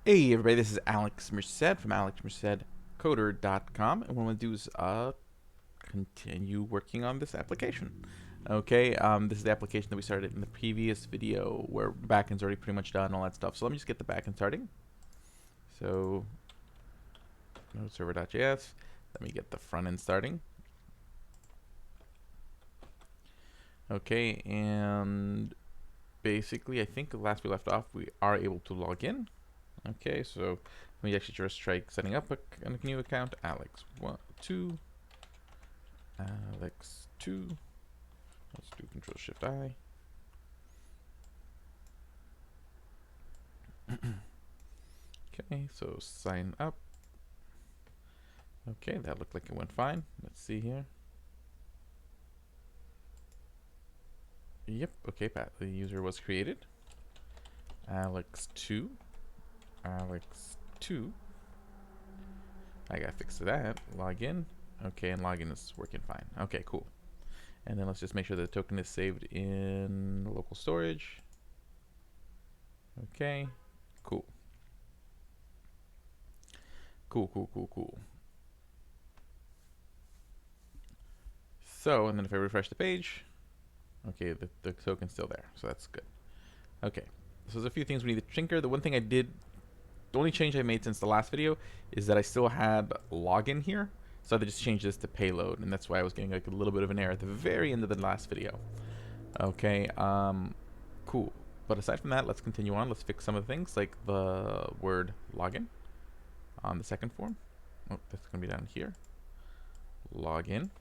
Hey everybody, this is Alex Merced from alexmercedcoder.com, and what I'm going to do is continue working on this application. Okay, this is the application that we started in the previous video where the backend's already pretty much done, all that stuff. So let me just get the backend starting. So, node server.js, let me get the front end starting. Okay, and basically I think last we left off we are able to log in. Okay, so let me actually just try setting up a new account. Alex2, Alex2. Let's do Control Shift I. Okay, so sign up. Okay, that looked like it went fine. Let's see here. Yep, okay, the user was created. Alex2. Alex2. I gotta fix that. Log in. Okay, and login is working fine. Okay, cool. And then let's just make sure the token is saved in local storage. Okay, cool. Cool. So, and then if I refresh the page, okay, the token's still there, so that's good. Okay, so there's a few things we need to tinker. The one thing the only change I made since the last video is that I still had login here, so I had to just change this to payload, and that's why I was getting like a little bit of an error at the very end of the last video. Okay, cool. But aside from that, let's continue on. Let's fix some of the things, like the word login on the second form. Oh, that's gonna be down here. Login.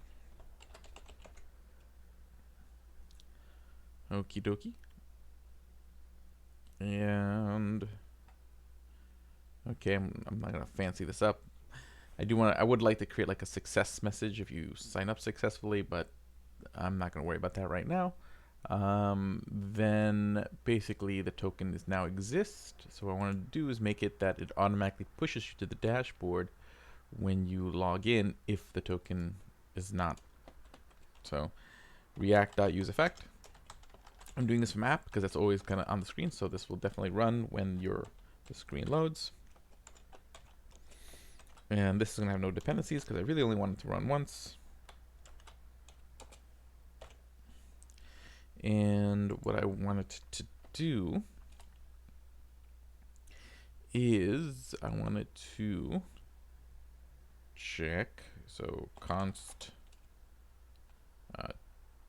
Okie dokie. And okay, I'm not gonna fancy this up. I would like to create like a success message if you sign up successfully, but I'm not gonna worry about that right now. Then basically the token is now exist. So what I want to do is make it that it automatically pushes you to the dashboard when you log in if the token is not. So react.useEffect. I'm doing this from app because that's always kind of on the screen, so this will definitely run when the screen loads. And this is going to have no dependencies because I really only want it to run once. And what I wanted to do is I wanted to check, so const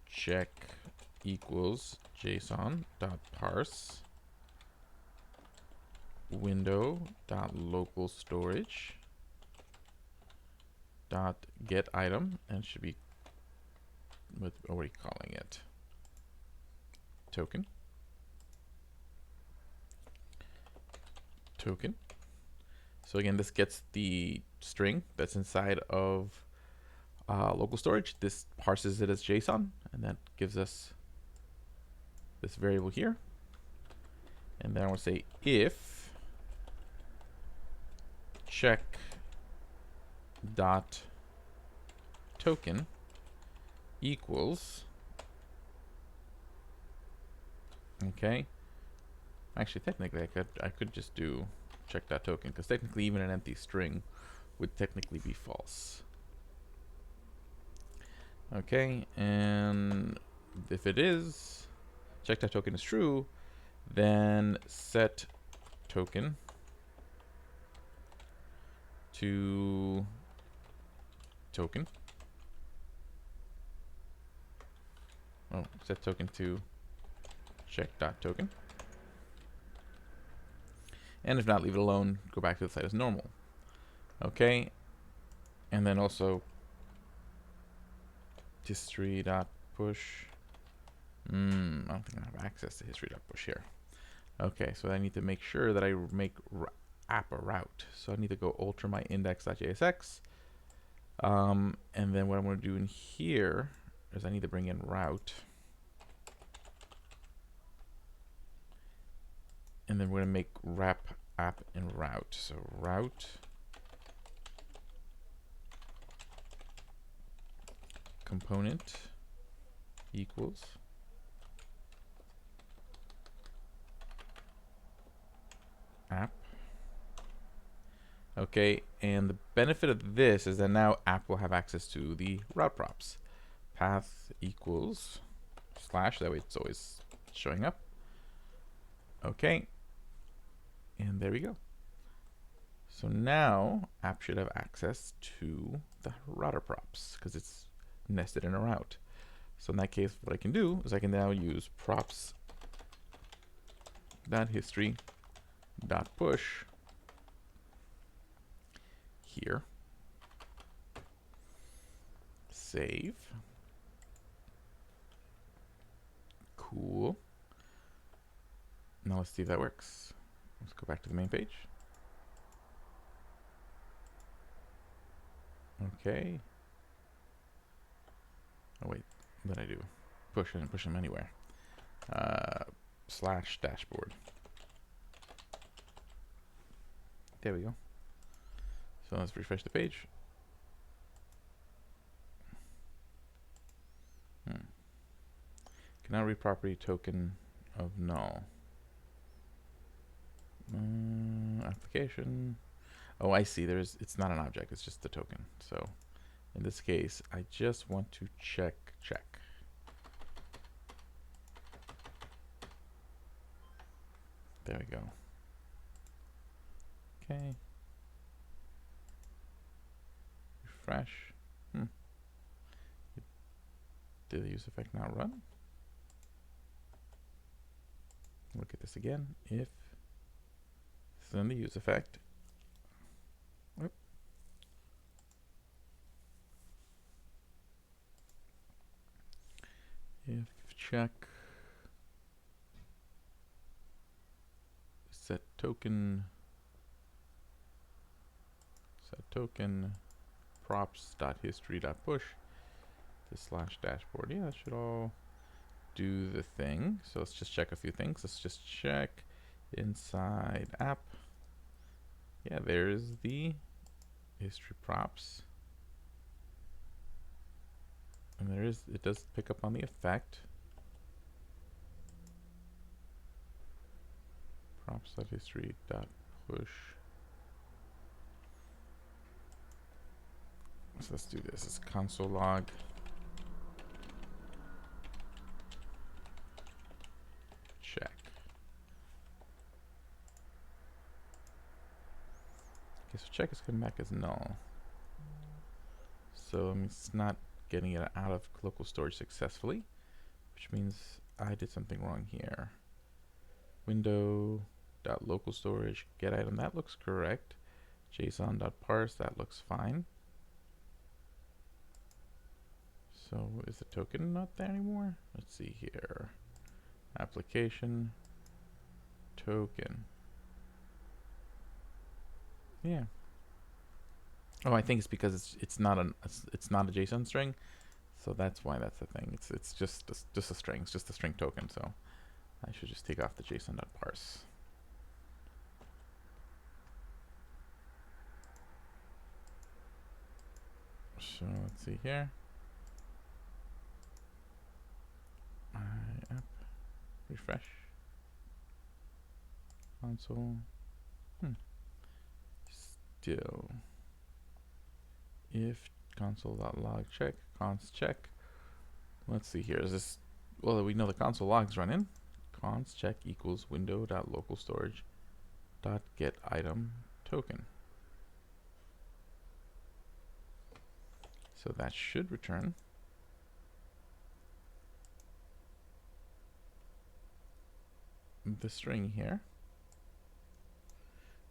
check equals json.parse window.local storage dot get item, and should be with what are we calling it, token. So again, this gets the string that's inside of local storage. This parses it as JSON, and that gives us this variable here. And then I want to say if check dot token equals, okay, actually technically I could just do check dot token, because technically even an empty string would technically be false. Okay, and if it is, check dot token is true, then set token to token. Oh, set token to check.token. And if not, leave it alone, go back to the site as normal. Okay, and then also history.push. I don't think I have access to history.push here. Okay, so I need to make sure that I make app a route. So I need to go alter my index.jsx. And then what I'm going to do in here is I need to bring in route. And then we're going to make wrap app in route. So route component equals app Okay, and the benefit of this is that now app will have access to the route props. Path equals slash, that way it's always showing up. Okay, and there we go. So now app should have access to the router props because it's nested in a route. So in that case, what I can do is I can now use props.history.push here. Save. Cool. Now let's see if that works. Let's go back to the main page. Okay. Oh wait, what did I do? Push, I didn't push them anywhere. Slash dashboard. There we go. So let's refresh the page. Cannot read property token of null. Application. Oh, I see. It's not an object. It's just the token. So in this case, I just want to check. There we go. Okay. Refresh. Did the use effect not run? Look at this again. If this is in the use effect. Whoop. If check set token props.history.push to slash dashboard. Yeah, that should all do the thing. So let's just check a few things. Let's just check inside app. Yeah, there's the history props. And it does pick up on the effect. Props.history.push. So let's do this. It's console log. Check. Okay, so check is coming back as null. So it's not getting it out of local storage successfully, which means I did something wrong here. Window.local storage get item, that looks correct. JSON.parse, that looks fine. So is the token not there anymore? Let's see here. Application token. Yeah. Oh, I think it's because it's not a JSON string, so that's why that's the thing. It's just a string. It's just a string token. So I should just take off the JSON.parse. So let's see here. My app, refresh, console. Still, if console.log check, const check. Let's see here. Is this? Well, we know the console logs run in. Const check equals window.local storage dot get item token. So that should return the string here.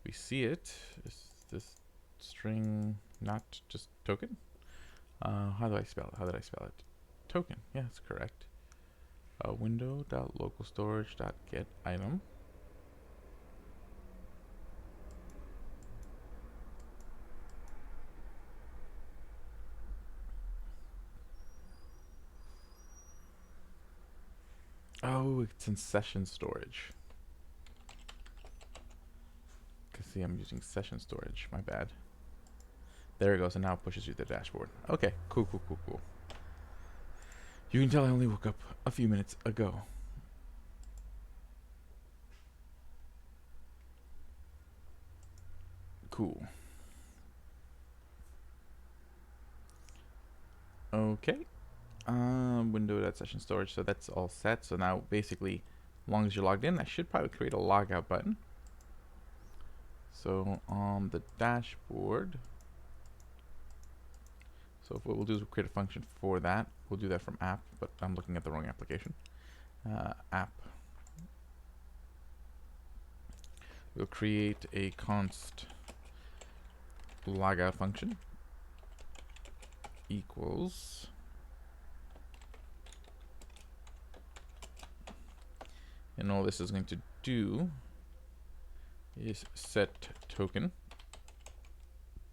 We see it. Is this string not just token? How do I spell it? Token. Yeah, that's correct. Window.localstorage.get item. Oh, it's in session storage. See, I'm using session storage. My bad. There it goes, and now it pushes you to the dashboard. Okay, cool. You can tell I only woke up a few minutes ago. Cool. Okay. Window.session storage. So that's all set. So now basically, as long as you're logged in, I should probably create a logout button. So on the dashboard, so what we'll do is we'll create a function for that. We'll do that from app, but I'm looking at the wrong application. App. We'll create a const logout function equals, and all this is going to do is set token.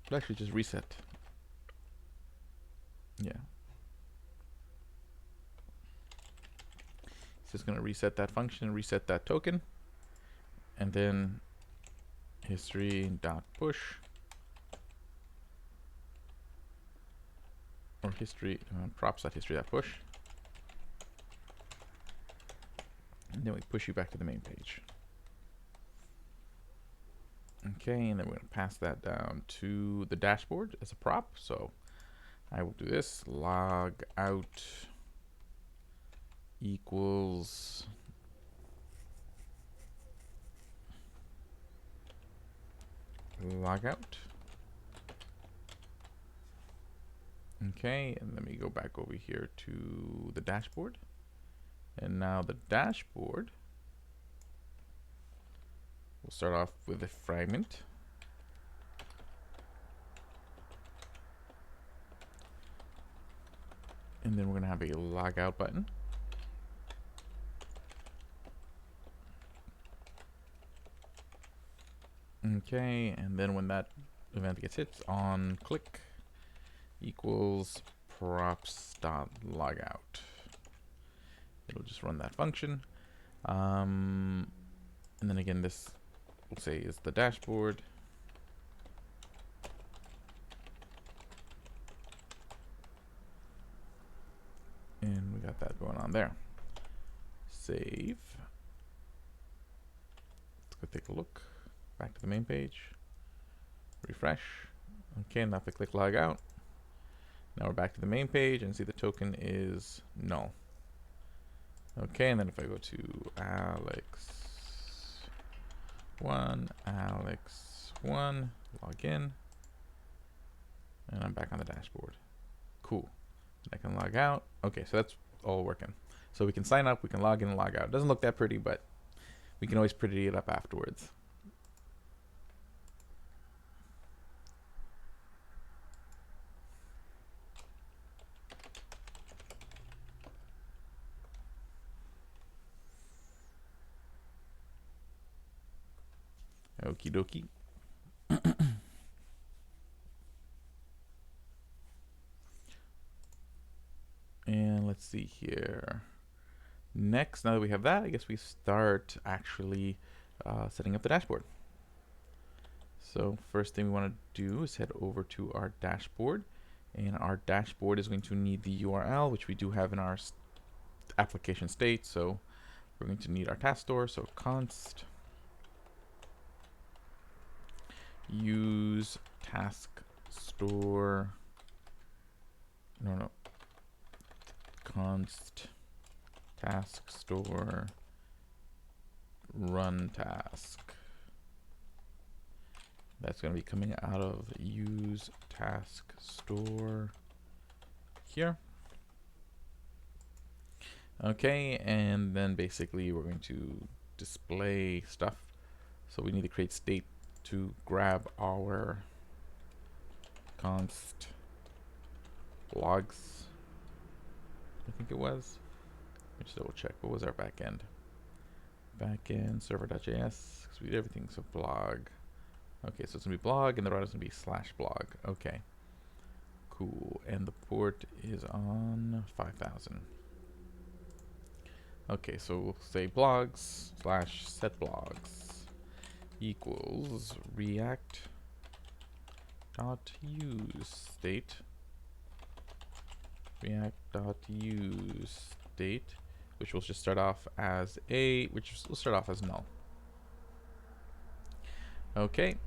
But actually just reset. Yeah. It's just going to reset that function, reset that token, and then history.push, or history props.history.push, and then we push you back to the main page. Okay, and then we're going to pass that down to the dashboard as a prop. So I will do this, log out equals logout. Okay, and let me go back over here to the dashboard. And now the dashboard, we'll start off with a fragment. And then we're going to have a logout button. Okay, and then when that event gets hit, on click equals props.logout. It'll just run that function. And then again, this we'll say is the dashboard. And we got that going on there. Save. Let's go take a look. Back to the main page. Refresh. Okay, now if I click log out, now we're back to the main page and see the token is null. Okay, and then if I go to Alex1, log in, and I'm back on the dashboard. Cool. I can log out. Okay, so that's all working. So we can sign up, we can log in and log out. It doesn't look that pretty, but we can always pretty it up afterwards. Okie dokie. And let's see here. Next, now that we have that, I guess we start actually setting up the dashboard. So first thing we want to do is head over to our dashboard. And our dashboard is going to need the URL, which we do have in our application state. So we're going to need our task store. So const use task store, const task store run task. That's going to be coming out of use task store here. Okay, and then basically we're going to display stuff. So we need to create state to grab our const logs, I think it was. Let me just double check. What was our backend? Backend server.js, because we did everything. So blog. Okay, so it's gonna be blog, and the router's gonna be /blog. Okay, cool. And the port is on 5000. Okay, so we'll say blogs /set blogs equals react dot use state, react dot use state, which will just start off as will start off as null. Okay.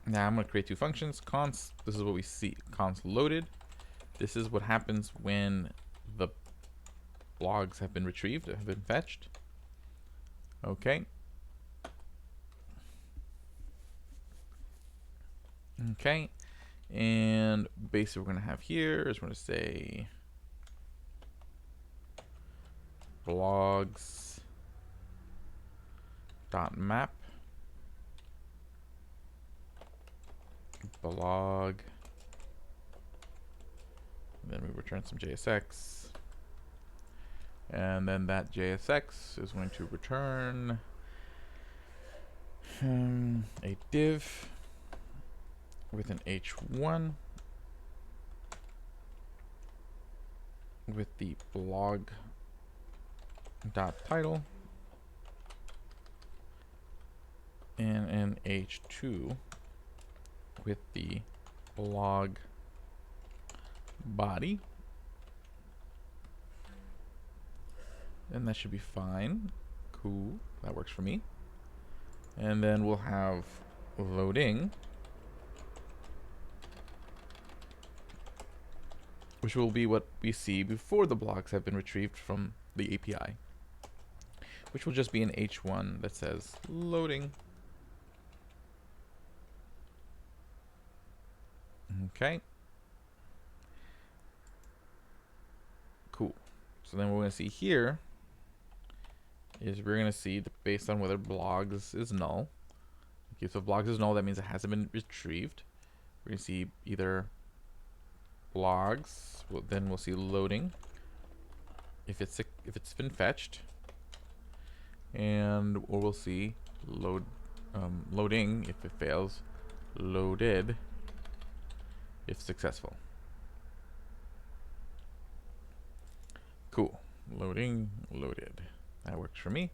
Now I'm going to create two functions. Const, this is what we see. Const loaded. This is what happens when the blogs have been retrieved, have been fetched. Okay. Okay. And basically what we're going to have here is we're going to say blogs dot map blog, and then we return some JSX, and then that JSX is going to return a div with an h1 with the blog dot title and an h2 with the blog body, and that should be fine. Cool, that works for me. And then we'll have loading, which will be what we see before the blogs have been retrieved from the API, which will just be an h1 that says loading. Okay. Cool. So then what we're going to see here is we're going to see based on whether blogs is null. Okay, so if blogs is null, that means it hasn't been retrieved. We're going to see either blogs, well, then we'll see loading if it's been fetched, and or we'll see loading if it fails, loaded if successful. Cool. Loading, loaded. That works for me.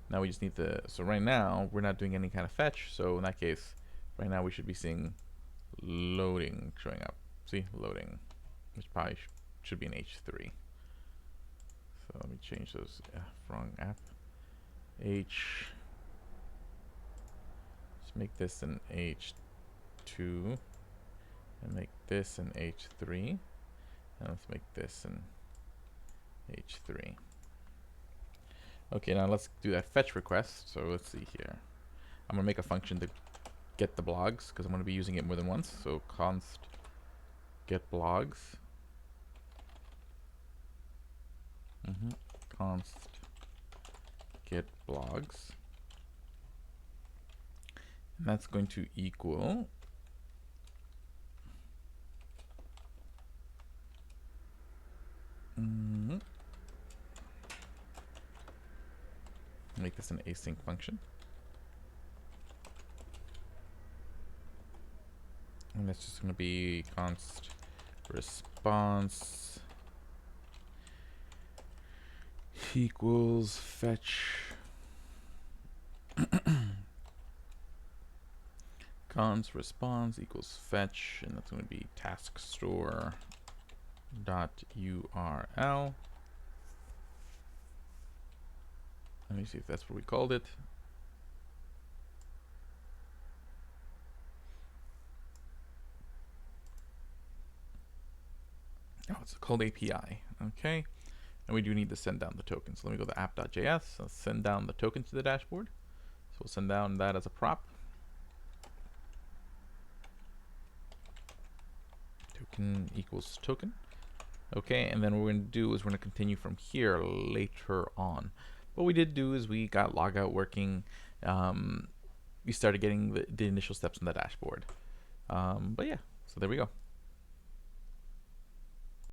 Now we just need the, so right now we're not doing any kind of fetch, so in that case, right now we should be seeing loading showing up. See, loading, which probably should be an H3. So let me change those, wrong app. H, let's make this an H2, and make this an H3, and let's make this an H3. Okay, now let's do that fetch request. So let's see here. I'm gonna make a function to get the blogs because I'm gonna be using it more than once. So const get blogs. Const get blogs, and that's going to equal make this an async function, and that's just going to be const response equals fetch const response equals fetch, and that's going to be task store dot URL. Let me see if that's what we called it. Oh, it's called API. Okay. And we do need to send down the token. So let me go to app.js. Let's send down the token to the dashboard. So we'll send down that as a prop. Token equals token. Okay, and then what we're going to do is we're going to continue from here later on. What we did do is we got Logout working. We started getting the initial steps in the dashboard. But yeah, so there we go.